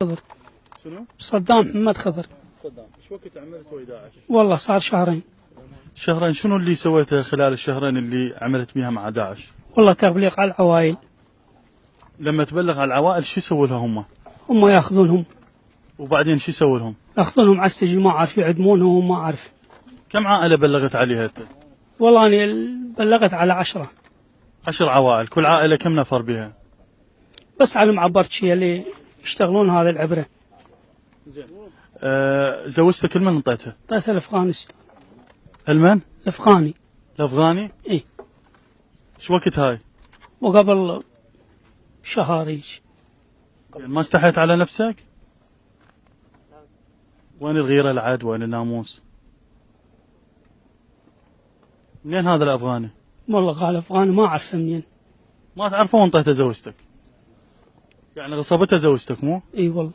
خضر. شنو؟ صدام محمد خضر. صدام، ايش وقت عملت ويا داعش؟ والله صار شهرين. شهرين، شنو اللي سويته خلال الشهرين اللي عملت بيها مع داعش؟ والله تبليغ على العوائل. لما تبلغ على العوائل شو يسووا لها هم؟ هم ياخذونهم. وبعدين شو يسووا لهم؟ ياخذونهم على السجن، ما عارف يعدمونهم وما عارف. كم عائلة بلغت عليها انت؟ والله أنا بلغت على 10. 10 عوائل، كل عائلة كم نفر بها؟ بس على معبرتشي اللي يشتغلون هذا العبرة. زين. زوجتك لمن انطيتها؟ طيث الأفغانستان. المن؟ الأفغاني. الافغاني؟ إيه. شو وقت هاي؟ وقبل شهر هيك. ما استحيت على نفسك؟ وين الغيرة العد؟ وين الناموس؟ منين هذا الافغاني؟ والله قال أفغاني ما أعرفه منين. ما تعرفه وانطيته زوجتك؟ يعني غصبته زوجتك مو؟ إي والله.